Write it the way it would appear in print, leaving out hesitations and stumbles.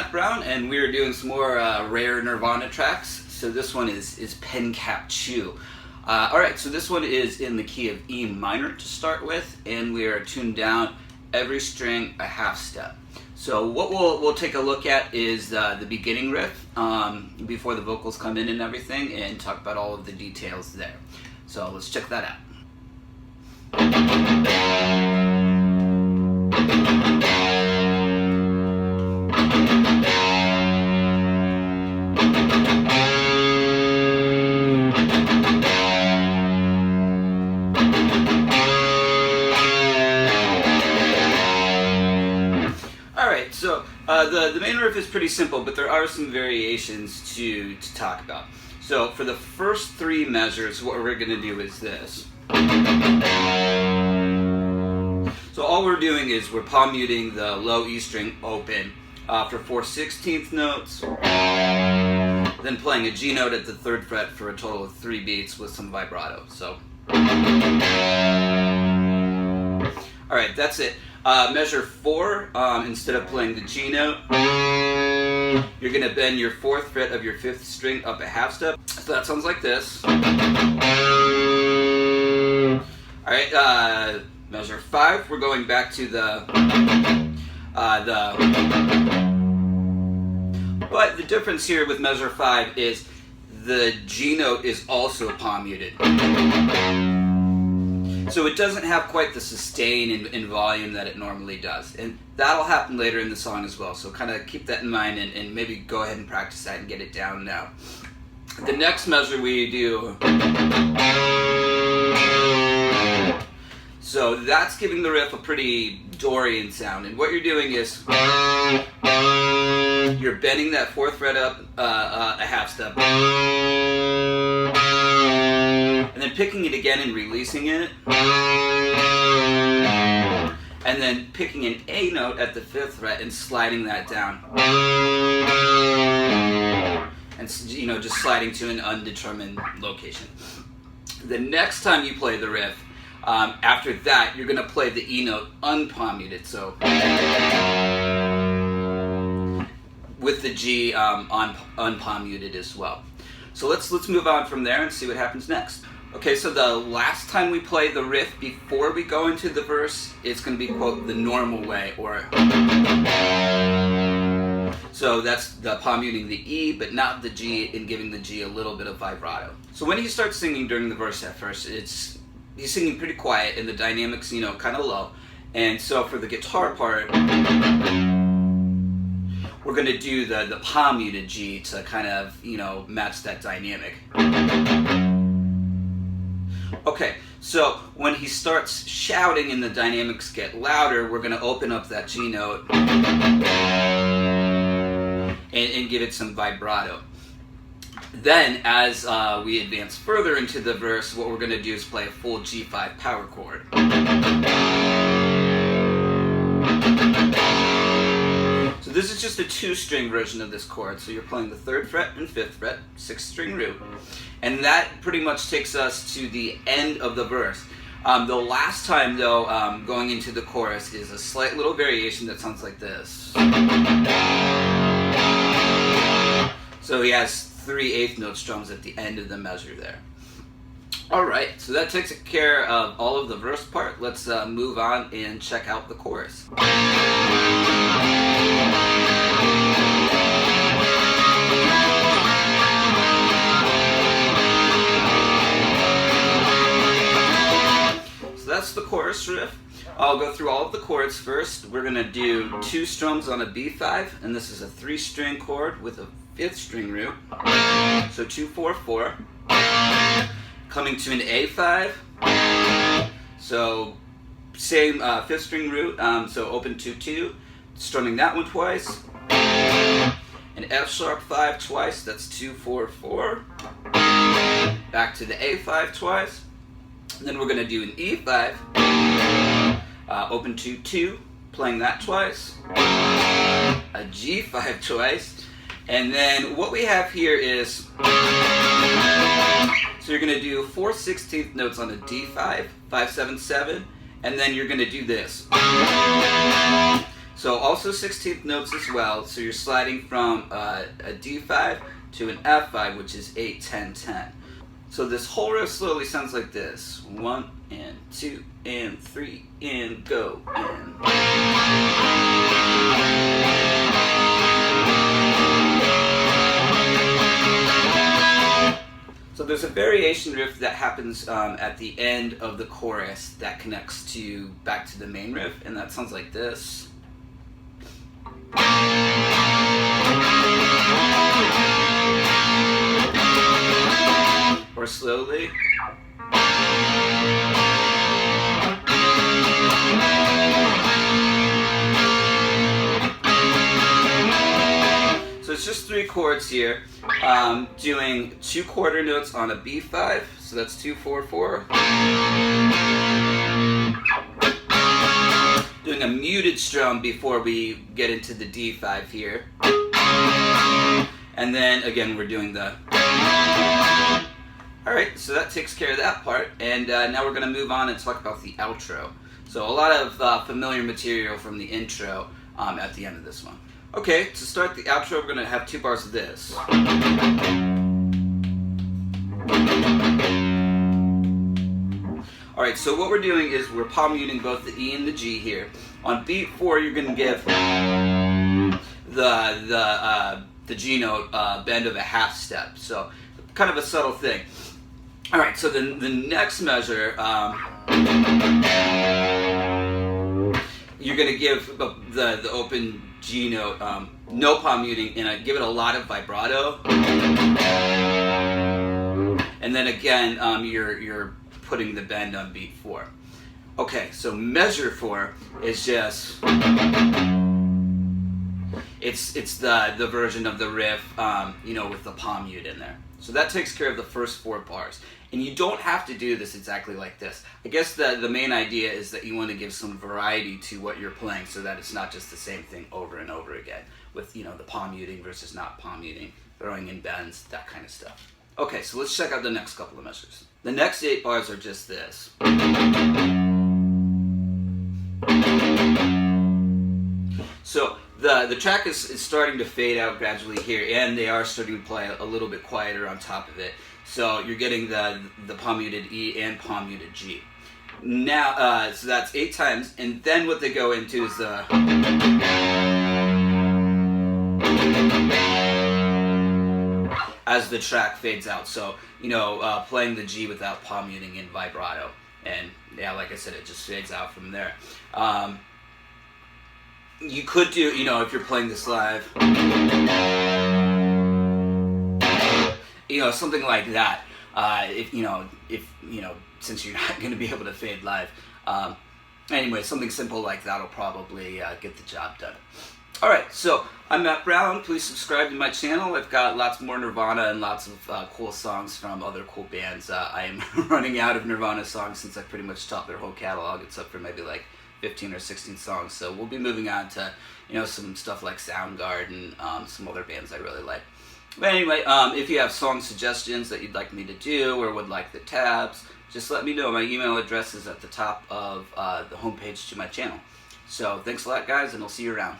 Matt Brown, and we are doing some more rare Nirvana tracks. So this one is Pen Cap Chew. Alright, so this one is in the key of E minor to start with, and we are tuned down every string a half step. So what we'll take a look at is the beginning riff before the vocals come in and everything, and talk about all of the details there. So let's check that out. Alright, so the main riff is pretty simple, but there are some variations to talk about. So for the first three measures, what we're going to do is this. So all we're doing is we're palm muting the low E string open for 4/16 notes, then playing a G note at the 3rd fret for a total of 3 beats with some vibrato. So, alright, that's it. Measure 4, instead of playing the G note, you're going to bend your 4th fret of your 5th string up a half step. So that sounds like this. Alright, measure 5, we're going back to but the difference here with measure 5 is the G note is also palm muted. So it doesn't have quite the sustain and volume that it normally does. And that'll happen later in the song as well. So kind of keep that in mind and maybe go ahead and practice that and get it down now. The next measure we do, so that's giving the riff a pretty Dorian sound. And what you're doing is you're bending that 4th fret up a half step, and then picking it again and releasing it, and then picking an A note at the 5th fret and sliding that down, and just sliding to an undetermined location. The next time you play the riff, after that, you're going to play the E note unpalm muted, so with the G unpalm muted as well. So let's move on from there and see what happens next. Okay, so the last time we play the riff before we go into the verse, it's going to be, quote, the normal way, or so that's the palm muting the E, but not the G, and giving the G a little bit of vibrato. So when he starts singing during the verse at first, he's singing pretty quiet, and the dynamics, kind of low. And so for the guitar part, we're going to do the palm muted G to kind of, match that dynamic. Okay, so when he starts shouting and the dynamics get louder, we're going to open up that G note and give it some vibrato. Then, as we advance further into the verse, what we're going to do is play a full G5 power chord. So this is just a 2-string version of this chord. So you're playing the 3rd fret and 5th fret, 6th-string root. And that pretty much takes us to the end of the verse. The last time, though, going into the chorus is a slight little variation that sounds like this. So he has 3/8 note strums at the end of the measure there. Alright, so that takes care of all of the verse part. Let's move on and check out the chorus. So that's the chorus riff. I'll go through all of the chords first. We're going to do 2 strums on a B5, and this is a 3-string chord with a 5th string root, so 2, 4, 4. Coming to an A5, so same 5th string root, so open 2, 2, strumming that one twice. An F sharp 5 twice, that's 2, 4, 4. Back to the A5 twice. And then we're going to do an E5, open 2, 2, playing that twice. A G5 twice. And then what we have here is, so you're going to do 4/16 notes on a D5, 5, 7, 7, and then you're going to do this. So also 16th notes as well. So you're sliding from a D5 to an F5, which is 8, 10, 10. So this whole riff slowly sounds like this. 1 and 2 and 3 and go in. So there's a variation riff that happens at the end of the chorus that connects to back to the main riff, and that sounds like this. Or slowly. So it's just 3 chords here, doing 2 quarter notes on a B5, so that's 2, 4, 4. Doing a muted strum before we get into the D5 here. And then again we're doing the... Alright, so that takes care of that part, and now we're going to move on and talk about the outro. So a lot of familiar material from the intro at the end of this one. Okay, to start the outro, we're going to have 2 bars of this. Alright, so what we're doing is we're palm muting both the E and the G here. On beat 4, you're going to give the G note bend of a half step. So kind of a subtle thing. Alright, so the next measure, you're going to give the open G note no palm muting and give it a lot of vibrato. And then again, you're putting the bend on beat 4. Okay, so measure 4 is just... It's the version of the riff, with the palm mute in there. So that takes care of the first 4 bars. And you don't have to do this exactly like this. I guess the main idea is that you want to give some variety to what you're playing so that it's not just the same thing over and over again with, the palm muting versus not palm muting, throwing in bends, that kind of stuff. Okay, so let's check out the next couple of measures. The next 8 bars are just this. So the track is starting to fade out gradually here, and they are starting to play a little bit quieter on top of it. So you're getting the palm muted E and palm muted G. Now, so that's 8 times, and then what they go into is the... as the track fades out. So, playing the G without palm muting in vibrato. And yeah, like I said, it just fades out from there. You could do, if you're playing this live, something like that. Since you're not going to be able to fade live. Anyway, something simple like that will probably get the job done. Alright, so I'm Matt Brown. Please subscribe to my channel. I've got lots more Nirvana and lots of cool songs from other cool bands. I am running out of Nirvana songs since I pretty much taught their whole catalog, except for maybe like 15 or 16 songs. So we'll be moving on to, some stuff like Soundgarden, some other bands I really like. But anyway, if you have song suggestions that you'd like me to do or would like the tabs, just let me know. My email address is at the top of the homepage to my channel. So thanks a lot, guys, and I'll see you around.